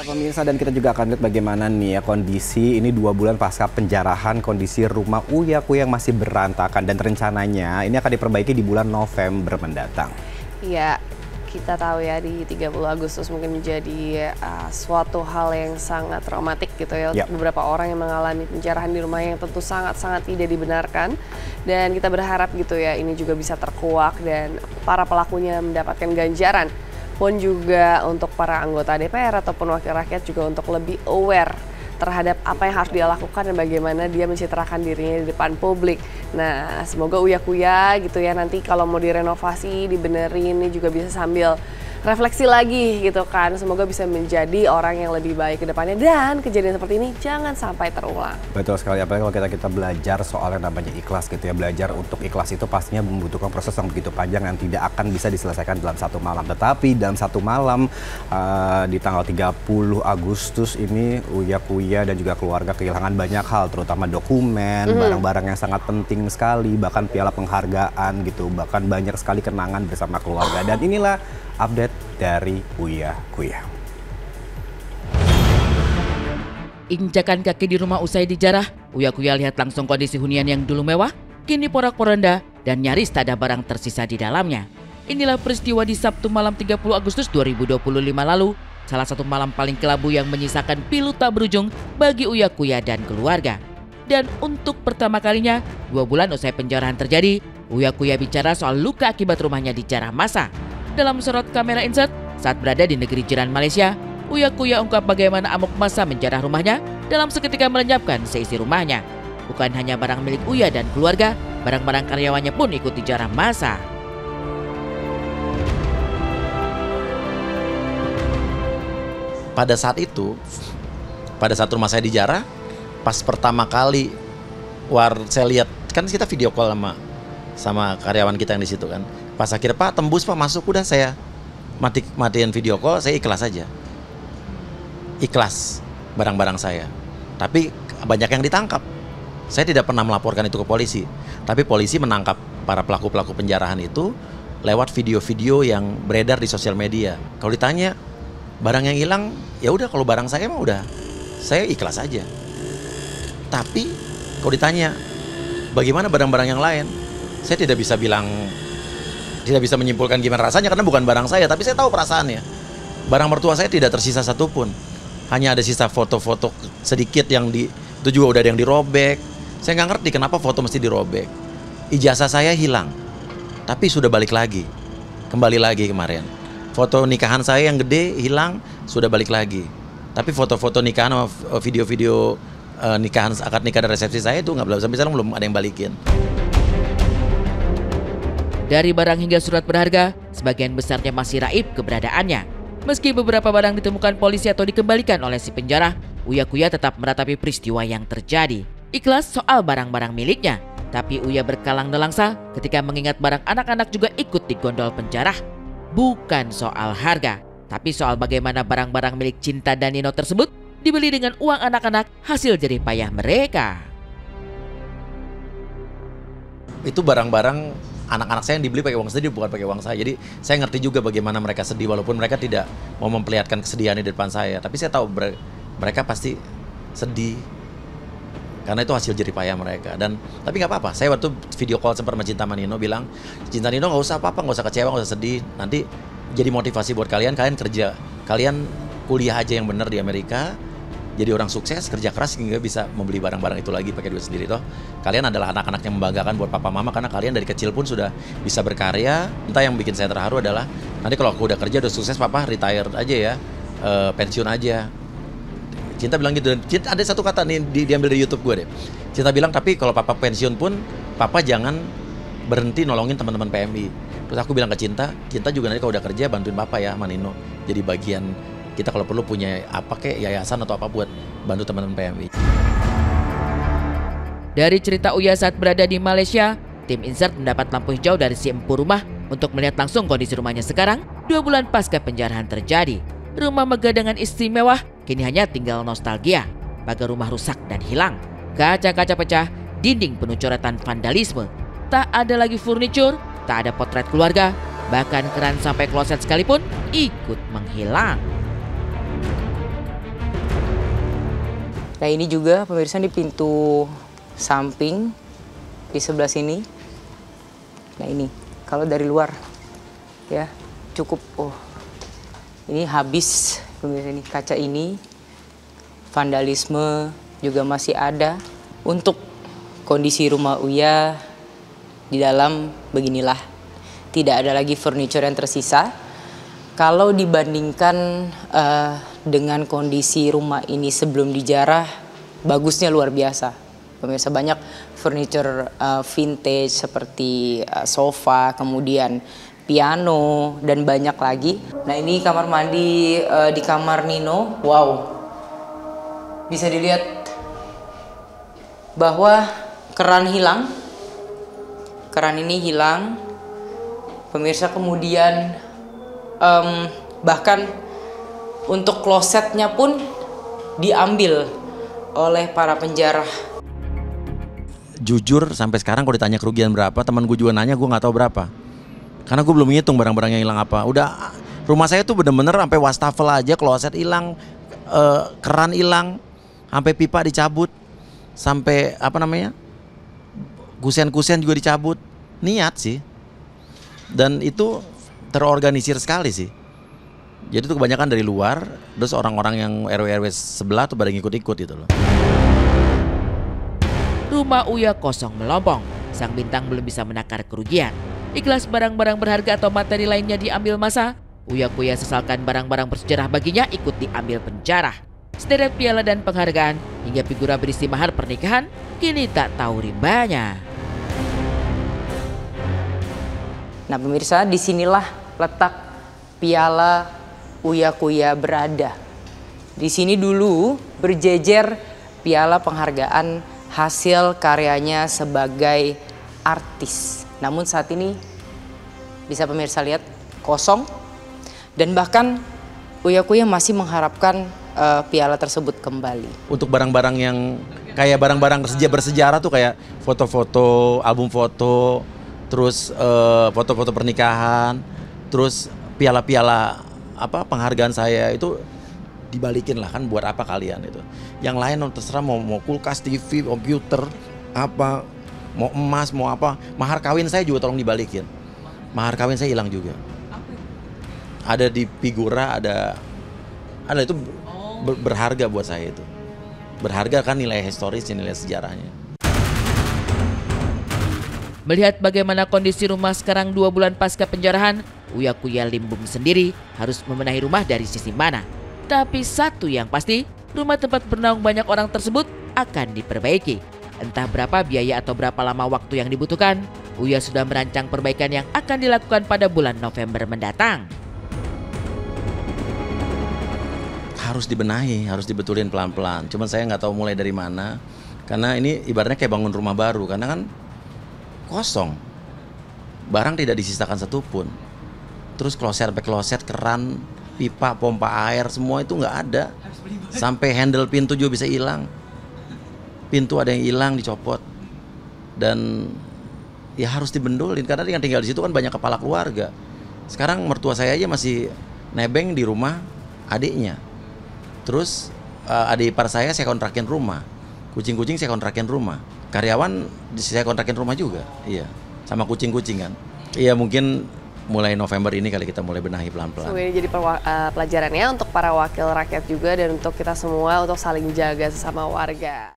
Pemirsa, dan kita juga akan lihat bagaimana nih ya kondisi ini 2 bulan pasca penjarahan, kondisi rumah Uyakuya yang masih berantakan dan rencananya ini akan diperbaiki di bulan November mendatang. Ya, kita tahu ya di 30 Agustus mungkin menjadi suatu hal yang sangat traumatik gitu ya untuk beberapa orang yang mengalami penjarahan di rumah yang tentu sangat-sangat tidak dibenarkan. Dan kita berharap gitu ya ini juga bisa terkuak dan para pelakunya mendapatkan ganjaran. Pun juga untuk para anggota DPR ataupun wakil rakyat juga untuk lebih aware terhadap apa yang harus dia lakukan dan bagaimana dia mencitrakan dirinya di depan publik. Nah, semoga Uyakuya gitu ya nanti kalau mau direnovasi, dibenerin ini juga bisa sambil refleksi lagi gitu kan. Semoga bisa menjadi orang yang lebih baik ke depannya dan kejadian seperti ini jangan sampai terulang. Betul sekali, apalagi kalau kita belajar soal yang namanya ikhlas gitu ya. Belajar untuk ikhlas itu pastinya membutuhkan proses yang begitu panjang yang tidak akan bisa diselesaikan dalam 1 malam. Tetapi dalam 1 malam di tanggal 30 Agustus ini Uyakuya dan juga keluarga kehilangan banyak hal, terutama dokumen, barang-barang yang sangat penting sekali, bahkan piala penghargaan gitu, bahkan banyak sekali kenangan bersama keluarga. Dan inilah update dari Uyakuya. Injakan kaki di rumah usai dijarah, Uyakuya lihat langsung kondisi hunian yang dulu mewah, kini porak-poranda dan nyaris tak ada barang tersisa di dalamnya. Inilah peristiwa di Sabtu malam 30 Agustus 2025 lalu, salah satu malam paling kelabu yang menyisakan pilu tak berujung bagi Uyakuya dan keluarga. Dan untuk pertama kalinya, 2 bulan usai penjarahan terjadi, Uyakuya bicara soal luka akibat rumahnya dijarah massa. Dalam sorot kamera insert, saat berada di negeri jiran Malaysia, Uyakuya ungkap bagaimana amuk massa menjarah rumahnya dalam seketika melenyapkan seisi rumahnya. Bukan hanya barang milik Uya dan keluarga, barang-barang karyawannya pun ikut dijarah massa. Pada saat itu, pada saat rumah saya dijarah, pas pertama kali saya lihat, kan kita video call sama karyawan kita yang di situ kan. Pas akhirnya Pak tembus Pak masuk, udah saya matiin video call, saya ikhlas aja. Ikhlas barang-barang saya. Tapi banyak yang ditangkap. Saya tidak pernah melaporkan itu ke polisi. Tapi polisi menangkap para pelaku-pelaku penjarahan itu lewat video-video yang beredar di sosial media. Kalau ditanya barang yang hilang, ya udah kalau barang saya mah udah saya ikhlas aja. Tapi kalau ditanya bagaimana barang-barang yang lain, saya tidak bisa menyimpulkan gimana rasanya karena bukan barang saya, tapi saya tahu perasaannya. Barang mertua saya tidak tersisa satupun. Hanya ada sisa foto-foto sedikit yang itu juga udah ada yang dirobek. Saya nggak ngerti kenapa foto mesti dirobek. Ijazah saya hilang, tapi sudah balik lagi. Kembali lagi kemarin. Foto nikahan saya yang gede hilang, sudah balik lagi. Tapi foto-foto nikahan sama video-video nikahan, akad nikah dan resepsi saya itu nggak, sampai sekarang belum ada yang balikin. Dari barang hingga surat berharga, sebagian besarnya masih raib keberadaannya. Meski beberapa barang ditemukan polisi atau dikembalikan oleh si penjara, Uyakuya tetap meratapi peristiwa yang terjadi. Ikhlas soal barang-barang miliknya, tapi Uya berkalang nelangsa ketika mengingat barang anak-anak juga ikut digondol penjara. Bukan soal harga, tapi soal bagaimana barang-barang milik Cinta dan Nino tersebut dibeli dengan uang anak-anak hasil jerih payah mereka. Itu barang-barang anak-anak saya yang dibeli pakai uang sendiri, bukan pakai uang saya. Jadi saya ngerti juga bagaimana mereka sedih, walaupun mereka tidak mau memperlihatkan kesedihan di depan saya. Tapi saya tahu mereka pasti sedih karena itu hasil jerih payah mereka. Tapi nggak apa-apa. Saya waktu video call sempat sama Cinta Manino bilang, Cinta Nino nggak usah apa-apa, nggak usah kecewa, nggak usah sedih. Nanti jadi motivasi buat kalian kerja, kalian kuliah aja yang benar di Amerika. Jadi orang sukses, kerja keras hingga bisa membeli barang-barang itu lagi pakai duit sendiri toh. Kalian adalah anak-anak yang membanggakan buat papa mama karena kalian dari kecil pun sudah bisa berkarya. Entah yang bikin saya terharu adalah nanti kalau aku udah kerja udah sukses papa retire aja ya, pensiun aja. Cinta bilang gitu. Cinta, ada satu kata nih diambil dari YouTube gue deh. Cinta bilang tapi kalau papa pensiun pun papa jangan berhenti nolongin teman-teman PMI. Terus aku bilang ke Cinta juga nanti kalau udah kerja bantuin papa ya Manino. Jadi bagian kita kalau perlu punya apa kayak yayasan atau apa buat bantu teman-teman PMI. Dari cerita Uya saat berada di Malaysia, tim Insert mendapat lampu hijau dari si empu rumah untuk melihat langsung kondisi rumahnya sekarang 2 bulan pasca penjarahan terjadi. Rumah megah dengan istimewa kini hanya tinggal nostalgia. Pagar rumah rusak dan hilang, kaca-kaca pecah, dinding penuh coretan vandalisme. Tak ada lagi furnitur, tak ada potret keluarga, bahkan keran sampai kloset sekalipun ikut menghilang. Nah ini juga pemirsa di pintu samping di sebelah sini. Nah ini kalau dari luar ya cukup, ini habis pemirsa, ini kaca ini vandalisme juga masih ada. Untuk kondisi rumah Uya di dalam beginilah, tidak ada lagi furniture yang tersisa. Kalau dibandingkan dengan kondisi rumah ini sebelum dijarah, bagusnya luar biasa. Pemirsa, banyak furniture vintage seperti sofa, kemudian piano, dan banyak lagi. Nah ini kamar mandi di kamar Nino. Wow, bisa dilihat bahwa keran hilang. Keran ini hilang. Pemirsa, kemudian bahkan untuk klosetnya pun diambil oleh para penjara. Jujur sampai sekarang kalau ditanya kerugian berapa, teman gue juga nanya, gue nggak tahu berapa. Karena gue belum ngitung barang-barang yang hilang apa. Udah, rumah saya tuh bener-bener sampai wastafel aja, kloset hilang, keran hilang, sampai pipa dicabut, sampai apa namanya, kusen-kusen juga dicabut. Niat sih. Dan itu terorganisir sekali sih. Jadi itu kebanyakan dari luar, terus orang-orang yang RW-RW sebelah tuh pada ngikut-ikut gitu loh. Rumah Uya kosong melompong. Sang bintang belum bisa menakar kerugian. Ikhlas barang-barang berharga atau materi lainnya diambil massa, Uya-Kuya sesalkan barang-barang bersejarah baginya ikut diambil penjara. Sederet piala dan penghargaan hingga figura berisi mahar pernikahan kini tak tahu rimbanya. Nah pemirsa, disinilah letak piala Uya-Kuya berada. Di sini dulu berjejer piala penghargaan hasil karyanya sebagai artis. Namun saat ini bisa pemirsa lihat kosong, dan bahkan Uya-Kuya masih mengharapkan piala tersebut kembali. Untuk barang-barang yang kayak barang-barang bersejarah tuh kayak foto-foto, album foto, terus foto-foto pernikahan, terus piala-piala apa penghargaan saya itu dibalikin lah, kan buat apa kalian itu. Yang lain terserah, mau kulkas, TV, komputer, apa, mau emas, mau apa. Mahar kawin saya juga tolong dibalikin. Mahar kawin saya hilang juga. Ada di figura, ada itu berharga buat saya itu. Berharga kan nilai historisnya, nilai sejarahnya. Melihat bagaimana kondisi rumah sekarang 2 bulan pasca penjarahan, Uya-Kuya limbung sendiri harus membenahi rumah dari sisi mana. Tapi satu yang pasti, rumah tempat bernaung banyak orang tersebut akan diperbaiki. Entah berapa biaya atau berapa lama waktu yang dibutuhkan, Uya sudah merancang perbaikan yang akan dilakukan pada bulan November mendatang. Harus dibenahi, harus dibetulin pelan-pelan. Cuman saya nggak tahu mulai dari mana. Karena ini ibaratnya kayak bangun rumah baru. Karena kan kosong. Barang tidak disisakan satupun. Terus kloset, keran, pipa, pompa air, semua itu nggak ada. Sampai handle pintu juga bisa hilang. Pintu ada yang hilang, dicopot. Dan ya harus dibendolin. Karena yang tinggal di situ kan banyak kepala keluarga. Sekarang mertua saya aja masih nebeng di rumah adiknya. Terus adik ipar saya kontrakin rumah. Kucing-kucing saya kontrakin rumah. Karyawan saya kontrakin rumah juga. Iya, sama kucing-kucing kan. Iya, mungkin mulai November ini kali kita mulai benahi pelan-pelan. Semoga ini jadi pelajarannya untuk para wakil rakyat juga dan untuk kita semua untuk saling jaga sesama warga.